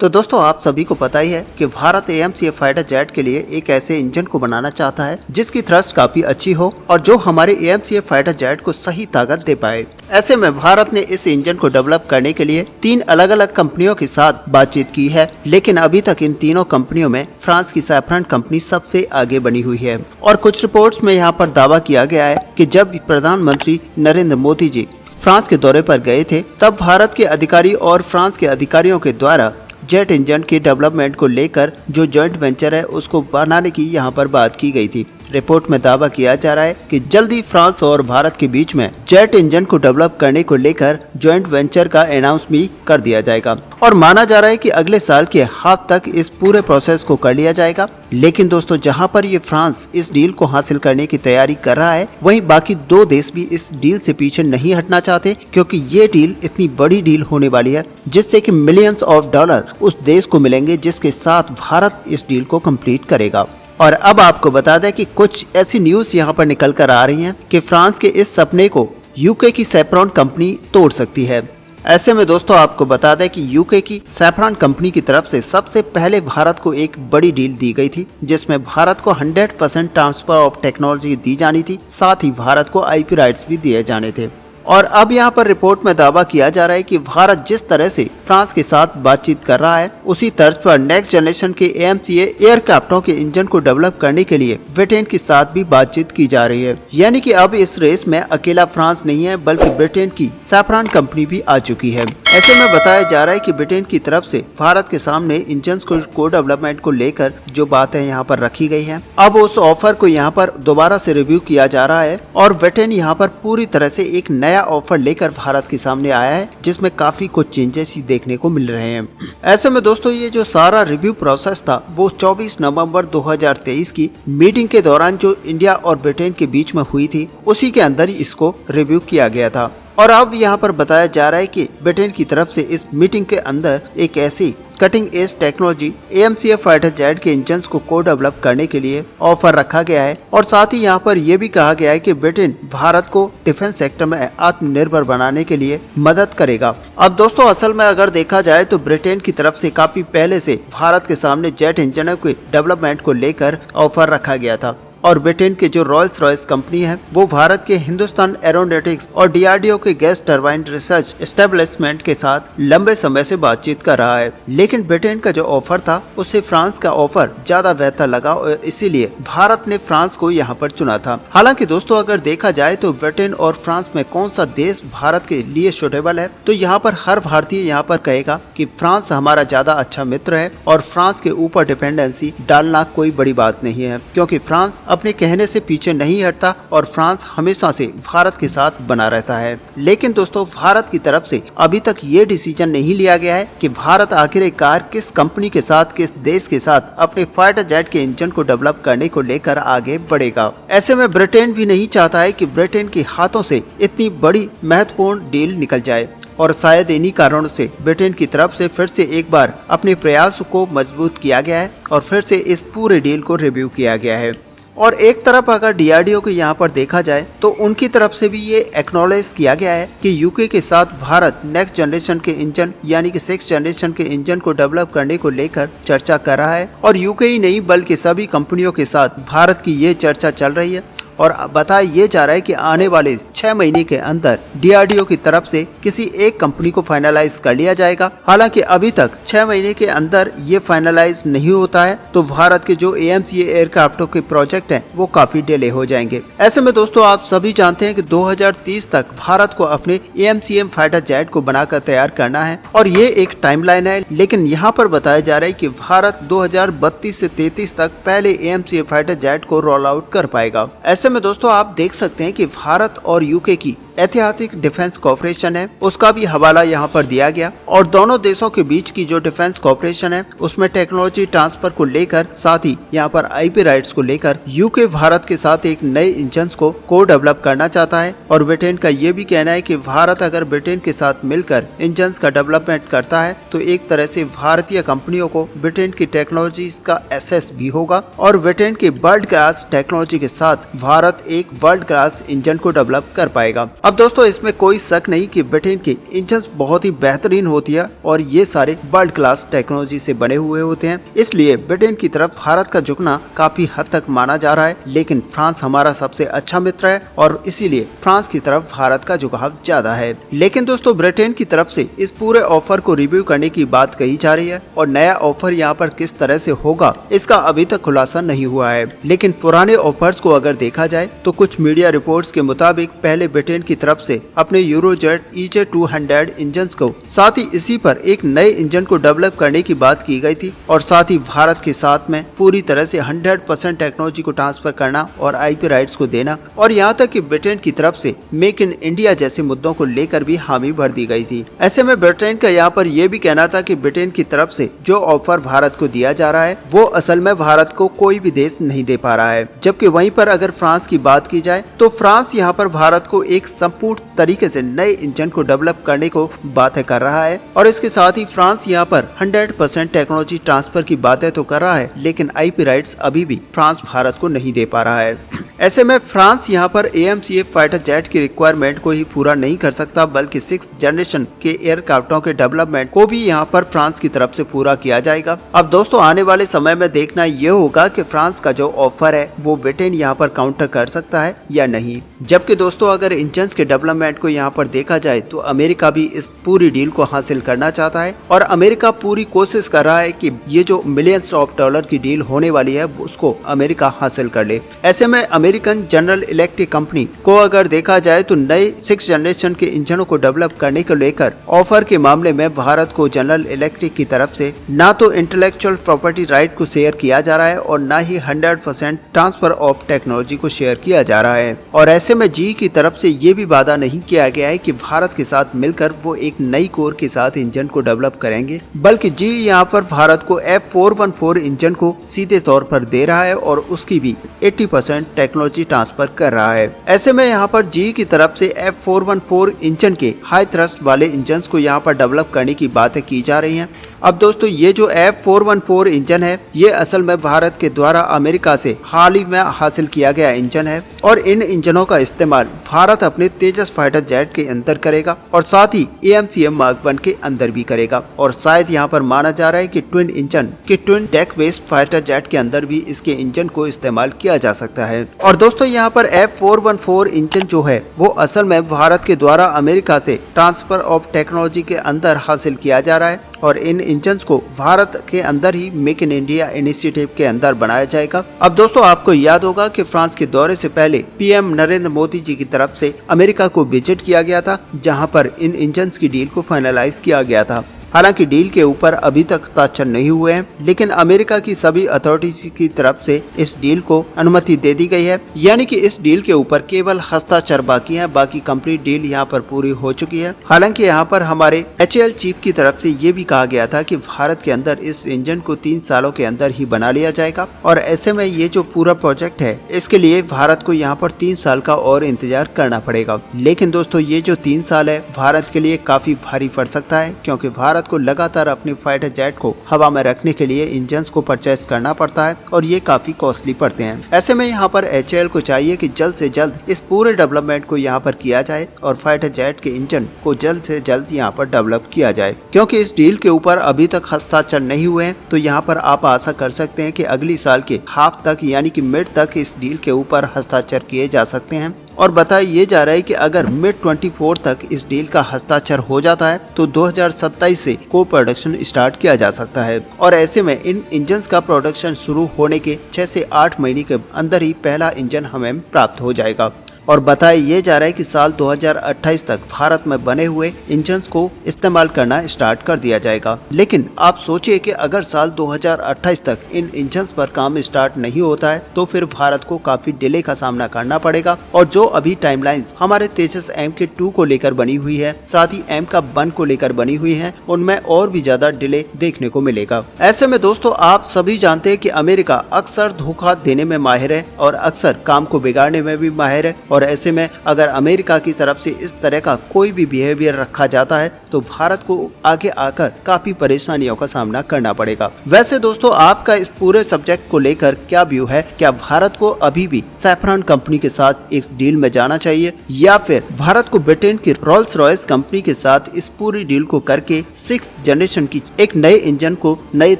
तो दोस्तों आप सभी को पता ही है कि भारत AMCA फाइटर जेट के लिए एक ऐसे इंजन को बनाना चाहता है जिसकी थ्रस्ट काफी अच्छी हो और जो हमारे AMCA फाइटर जेट को सही ताकत दे पाए। ऐसे में भारत ने इस इंजन को डेवलप करने के लिए 3 अलग अलग कंपनियों के साथ बातचीत की है, लेकिन अभी तक इन तीनों कंपनियों में फ्रांस की सैफ्रन कंपनी सबसे आगे बनी हुई है। और कुछ रिपोर्ट्स में यहाँ पर दावा किया गया है कि जब प्रधानमंत्री नरेंद्र मोदी जी फ्रांस के दौरे पर गए थे तब भारत के अधिकारी और फ्रांस के अधिकारियों के द्वारा जेट इंजन के डेवलपमेंट को लेकर जो जॉइंट वेंचर है उसको बनाने की यहाँ पर बात की गई थी। रिपोर्ट में दावा किया जा रहा है कि जल्दी फ्रांस और भारत के बीच में जेट इंजन को डेवलप करने को लेकर जॉइंट वेंचर का अनाउंस भी कर दिया जाएगा और माना जा रहा है कि अगले साल के हाथ तक इस पूरे प्रोसेस को कर लिया जाएगा। लेकिन दोस्तों जहां पर ये फ्रांस इस डील को हासिल करने की तैयारी कर रहा है, वहीं बाकी 2 देश भी इस डील से पीछे नहीं हटना चाहते, क्योंकि ये डील इतनी बड़ी डील होने वाली है जिससे कि मिलियंस ऑफ डॉलर उस देश को मिलेंगे जिसके साथ भारत इस डील को कंप्लीट करेगा। और अब आपको बता दें कि कुछ ऐसी न्यूज यहाँ पर निकल कर आ रही हैं कि फ्रांस के इस सपने को यूके की सैफ्रॉन कंपनी तोड़ सकती है। ऐसे में दोस्तों आपको बता दें कि यूके की सैफ्रॉन कंपनी की तरफ से सबसे पहले भारत को एक बड़ी डील दी गई थी जिसमें भारत को 100% ट्रांसफर ऑफ टेक्नोलॉजी दी जानी थी, साथ ही भारत को IP राइट्स भी दिए जाने थे। और अब यहाँ पर रिपोर्ट में दावा किया जा रहा है कि भारत जिस तरह से फ्रांस के साथ बातचीत कर रहा है उसी तर्ज पर नेक्स्ट जनरेशन के AMCA एयरक्राफ्टों के इंजन को डेवलप करने के लिए ब्रिटेन के साथ भी बातचीत की जा रही है। यानी कि अब इस रेस में अकेला फ्रांस नहीं है बल्कि ब्रिटेन की सैफ्रॉन कंपनी भी आ चुकी है। ऐसे में बताया जा रहा है कि ब्रिटेन की तरफ से भारत के सामने इंजन को डेवलपमेंट को लेकर जो बातें यहाँ पर रखी गई है, अब उस ऑफर को यहाँ पर दोबारा से रिव्यू किया जा रहा है और ब्रिटेन यहाँ पर पूरी तरह से एक नया ऑफर लेकर भारत के सामने आया है जिसमें काफी कुछ चेंजेस देखने को मिल रहे हैं। ऐसे में दोस्तों ये जो सारा रिव्यू प्रोसेस था वो 24 नवंबर 2023 की मीटिंग के दौरान जो इंडिया और ब्रिटेन के बीच में हुई थी उसी के अंदर ही इसको रिव्यू किया गया था। और अब यहाँ पर बताया जा रहा है कि ब्रिटेन की तरफ से इस मीटिंग के अंदर एक ऐसी cutting edge technology AMCA fighter jet के इंजन को डेवलप करने के लिए ऑफर रखा गया है और साथ ही यहाँ पर यह भी कहा गया है कि ब्रिटेन भारत को डिफेंस सेक्टर में आत्मनिर्भर बनाने के लिए मदद करेगा। अब दोस्तों असल में अगर देखा जाए तो ब्रिटेन की तरफ से काफी पहले से भारत के सामने जेट इंजनों के डेवलपमेंट को लेकर ऑफर रखा गया था और ब्रिटेन के जो रॉयल्स रॉयस कंपनी है वो भारत के हिंदुस्तान एरोनॉटिक्स और DRDO के गैस टरबाइन रिसर्च एस्टेब्लिशमेंट के साथ लंबे समय से बातचीत कर रहा है। लेकिन ब्रिटेन का जो ऑफर था उससे फ्रांस का ऑफर ज्यादा बेहतर लगा और इसीलिए भारत ने फ्रांस को यहाँ पर चुना था। हालांकि दोस्तों अगर देखा जाए तो ब्रिटेन और फ्रांस में कौन सा देश भारत के लिए सुटेबल है, तो यहाँ पर हर भारतीय यहाँ पर कहेगा कि फ्रांस हमारा ज्यादा अच्छा मित्र है और फ्रांस के ऊपर डिपेंडेंसी डालना कोई बड़ी बात नहीं है, क्योंकि फ्रांस अपने कहने से पीछे नहीं हटता और फ्रांस हमेशा से भारत के साथ बना रहता है। लेकिन दोस्तों भारत की तरफ से अभी तक ये डिसीजन नहीं लिया गया है कि भारत आखिरकार किस कंपनी के साथ, किस देश के साथ अपने फाइटर जेट के इंजन को डेवलप करने को लेकर आगे बढ़ेगा। ऐसे में ब्रिटेन भी नहीं चाहता है कि ब्रिटेन के हाथों से इतनी बड़ी महत्वपूर्ण डील निकल जाए और शायद इन्हीं कारणों से ब्रिटेन की तरफ से फिर से एक बार अपने प्रयास को मजबूत किया गया है और फिर से इस पूरे डील को रिव्यू किया गया है। और एक तरफ अगर DRDO को यहाँ पर देखा जाए तो उनकी तरफ से भी ये एक्नॉलेज किया गया है कि यूके के साथ भारत नेक्स्ट जनरेशन के इंजन यानी कि 6th जनरेशन के इंजन को डेवलप करने को लेकर चर्चा कर रहा है और यूके ही नहीं बल्कि सभी कंपनियों के साथ भारत की ये चर्चा चल रही है। और बताया ये जा रहा है कि आने वाले 6 महीने के अंदर DRDO की तरफ से किसी एक कंपनी को फाइनलाइज कर लिया जाएगा। हालांकि अभी तक 6 महीने के अंदर ये फाइनलाइज नहीं होता है तो भारत के जो AMCA एयरक्राफ्टों के प्रोजेक्ट हैं वो काफी डिले हो जाएंगे। ऐसे में दोस्तों आप सभी जानते हैं कि 2030 तक भारत को अपने AMCM फाइटर जेट को बनाकर तैयार करना है और ये एक टाइमलाइन है। लेकिन यहाँ पर बताया जा रहा है कि भारत 2032 से 33 तक पहले AMCA फाइटर जेट को रोल आउट कर पाएगा। ऐसे में दोस्तों आप देख सकते हैं कि भारत और यूके की ऐतिहासिक डिफेंस कॉपरेशन है उसका भी हवाला यहाँ पर दिया गया और दोनों देशों के बीच की जो डिफेंस कॉपरेशन है उसमें टेक्नोलॉजी ट्रांसफर को लेकर साथ ही यहाँ पर IP राइट्स को लेकर यूके भारत के साथ एक नए इंजन को डेवलप करना चाहता है। और ब्रिटेन का ये भी कहना है कि भारत अगर ब्रिटेन के साथ मिलकर इंजन का डेवलपमेंट करता है तो एक तरह से भारतीय कंपनियों को ब्रिटेन की टेक्नोलॉजी का एक्सेस भी होगा और ब्रिटेन के वर्ल्ड क्लास टेक्नोलॉजी के साथ भारत एक वर्ल्ड क्लास इंजन को डेवलप कर पाएगा। अब दोस्तों इसमें कोई शक नहीं कि ब्रिटेन के इंजन बहुत ही बेहतरीन होती है और ये सारे वर्ल्ड क्लास टेक्नोलॉजी से बने हुए होते हैं, इसलिए ब्रिटेन की तरफ भारत का झुकना काफी हद तक माना जा रहा है। लेकिन फ्रांस हमारा सबसे अच्छा मित्र है और इसीलिए फ्रांस की तरफ भारत का झुकाव ज्यादा है। लेकिन दोस्तों ब्रिटेन की तरफ से इस पूरे ऑफर को रिव्यू करने की बात कही जा रही है और नया ऑफर यहाँ पर किस तरह से होगा इसका अभी तक खुलासा नहीं हुआ है। लेकिन पुराने ऑफर्स को अगर देखा जाए तो कुछ मीडिया रिपोर्ट्स के मुताबिक पहले ब्रिटेन की तरफ से अपने यूरोजेट EJ200 इंजन को साथ ही इसी पर एक नए इंजन को डेवलप करने की बात की गई थी और साथ ही भारत के साथ में पूरी तरह से 100% टेक्नोलॉजी को ट्रांसफर करना और IP राइट्स को देना और यहाँ तक कि ब्रिटेन की तरफ से मेक इन इंडिया जैसे मुद्दों को लेकर भी हामी भर दी गई थी। ऐसे में ब्रिटेन का यहाँ पर यह भी कहना था कि ब्रिटेन की तरफ से जो ऑफर भारत को दिया जा रहा है वो असल में भारत को कोई भी देश नहीं दे पा रहा है। जबकि वहीं पर अगर फ्रांस की बात की जाए तो फ्रांस यहाँ पर भारत को एक संपूर्ण तरीके से नए इंजन को डेवलप करने को बातें कर रहा है और इसके साथ ही फ्रांस यहाँ पर 100% टेक्नोलॉजी ट्रांसफर की बातें तो कर रहा है, लेकिन IP राइट्स अभी भी फ्रांस भारत को नहीं दे पा रहा है। ऐसे में फ्रांस यहाँ पर AMCF फाइटर जेट की रिक्वायरमेंट को ही पूरा नहीं कर सकता, बल्कि 6th जनरेशन के एयरक्राफ्टों के डेवलपमेंट को भी यहाँ पर फ्रांस की तरफ से पूरा किया जाएगा। अब दोस्तों आने वाले समय में देखना ये होगा कि फ्रांस का जो ऑफर है वो ब्रिटेन यहाँ पर काउंटर कर सकता है या नहीं। जबकि दोस्तों अगर इंजन के डेवलपमेंट को यहाँ पर देखा जाए तो अमेरिका भी इस पूरी डील को हासिल करना चाहता है और अमेरिका पूरी कोशिश कर रहा है कि ये जो मिलियंस ऑफ डॉलर की डील होने वाली है उसको अमेरिका हासिल कर ले। ऐसे में अमेरिकन जनरल इलेक्ट्रिक कंपनी को अगर देखा जाए तो नए 6th जनरेशन के इंजनों को डेवलप करने को लेकर ऑफर के मामले में भारत को जनरल इलेक्ट्रिक की तरफ से ना तो इंटेलेक्चुअल प्रॉपर्टी राइट को शेयर किया जा रहा है और ना ही 100% ट्रांसफर ऑफ टेक्नोलॉजी को शेयर किया जा रहा है। और ऐसे में जी की तरफ से ये भी वादा नहीं किया गया है कि भारत के साथ मिलकर वो एक नई कोर के साथ इंजन को डेवलप करेंगे, बल्कि जी यहाँ पर भारत को F414 इंजन को सीधे तौर पर दे रहा है और उसकी भी 80% टेक्नोलॉजी ट्रांसफर कर रहा है। ऐसे में यहाँ पर जी की तरफ से F414 इंजन के हाई थ्रस्ट वाले इंजन को यहाँ पर डेवलप करने की बातें की जा रही हैं। अब दोस्तों ये जो F414 इंजन है ये असल में भारत के द्वारा अमेरिका से हाल ही में हासिल किया गया इंजन है और इन इंजनों का इस्तेमाल भारत अपने तेजस फाइटर जेट के अंदर करेगा और साथ ही AMCM Mark 1 के अंदर भी करेगा और शायद यहाँ पर माना जा रहा है कि ट्विन इंजन के twin deck based fighter jet के अंदर भी इसके इंजन को इस्तेमाल किया जा सकता है। और दोस्तों यहाँ पर F414 इंजन जो है वो असल में भारत के द्वारा अमेरिका से ट्रांसफर ऑफ टेक्नोलॉजी के अंदर हासिल किया जा रहा है और इन इंजन को भारत के अंदर ही मेक इन इंडिया इनिशिएटिव के अंदर बनाया जाएगा। अब दोस्तों आपको याद होगा कि फ्रांस के दौरे से पहले PM नरेंद्र मोदी जी की तरफ से अमेरिका को विजिट किया गया था, जहां पर इन इंजन की डील को फाइनलाइज किया गया था। हालांकि डील के ऊपर अभी तक हस्ताक्षर नहीं हुए हैं, लेकिन अमेरिका की सभी अथॉरिटीज की तरफ से इस डील को अनुमति दे दी गई है, यानी कि इस डील के ऊपर केवल हस्ताक्षर बाकी है, बाकी कंप्लीट डील यहाँ पर पूरी हो चुकी है। हालांकि यहाँ पर हमारे HAL चीफ की तरफ से ये भी कहा गया था कि भारत के अंदर इस इंजन को 3 सालों के अंदर ही बना लिया जाएगा और ऐसे में ये जो पूरा प्रोजेक्ट है इसके लिए भारत को यहाँ पर 3 साल का और इंतजार करना पड़ेगा। लेकिन दोस्तों ये जो 3 साल है भारत के लिए काफी भारी पड़ सकता है, क्योंकि भारत को लगातार अपनी फाइटर जेट को हवा में रखने के लिए इंजन्स को परचेस करना पड़ता है और ये काफी कॉस्टली पड़ते हैं। ऐसे में यहाँ पर HAL को चाहिए कि जल्द से जल्द इस पूरे डेवलपमेंट को यहाँ पर किया जाए और फाइटर जेट के इंजन को जल्द से जल्द यहाँ पर डेवलप किया जाए, क्योंकि इस डील के ऊपर अभी तक हस्ताक्षर नहीं हुए हैं। तो यहाँ पर आप आशा कर सकते हैं कि अगली साल के हाफ तक यानी कि मिड तक इस डील के ऊपर हस्ताक्षर किए जा सकते हैं। और बताया ये जा रहा है कि अगर मिड 24 तक इस डील का हस्ताक्षर हो जाता है तो 2027 से को प्रोडक्शन स्टार्ट किया जा सकता है और ऐसे में इन इंजन्स का प्रोडक्शन शुरू होने के 6 से 8 महीने के अंदर ही पहला इंजन हमें प्राप्त हो जाएगा। और बताया ये जा रहा है कि साल 2028 तक भारत में बने हुए इंजन्स को इस्तेमाल करना स्टार्ट कर दिया जाएगा। लेकिन आप सोचिए कि अगर साल 2028 तक इन इंजन्स पर काम स्टार्ट नहीं होता है तो फिर भारत को काफी डिले का सामना करना पड़ेगा और जो अभी टाइमलाइंस हमारे तेजस MK2 को लेकर बनी हुई है, साथ ही MK1 को लेकर बनी हुई है, उनमें और भी ज्यादा डिले देखने को मिलेगा। ऐसे में दोस्तों आप सभी जानते हैं कि अमेरिका अक्सर धोखा देने में माहिर है और अक्सर काम को बिगाड़ने में भी माहिर है और ऐसे में अगर अमेरिका की तरफ से इस तरह का कोई भी बिहेवियर रखा जाता है तो भारत को आगे आकर काफी परेशानियों का सामना करना पड़ेगा। वैसे दोस्तों, आपका इस पूरे सब्जेक्ट को लेकर क्या व्यू है? क्या भारत को अभी भी सैफरन कंपनी के साथ एक डील में जाना चाहिए या फिर भारत को ब्रिटेन की रोल्स रॉयस कंपनी के साथ इस पूरी डील को करके 6th जनरेशन की एक नए इंजन को नए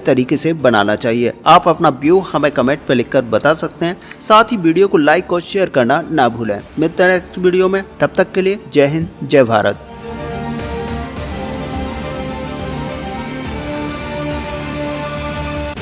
तरीके से बनाना चाहिए? आप अपना व्यू हमें कमेंट पे लिखकर बता सकते हैं। साथ ही वीडियो को लाइक और शेयर करना ना भूलें। मिलते हैं नेक्स्ट वीडियो में, तब तक के लिए जय हिंद, जय भारत।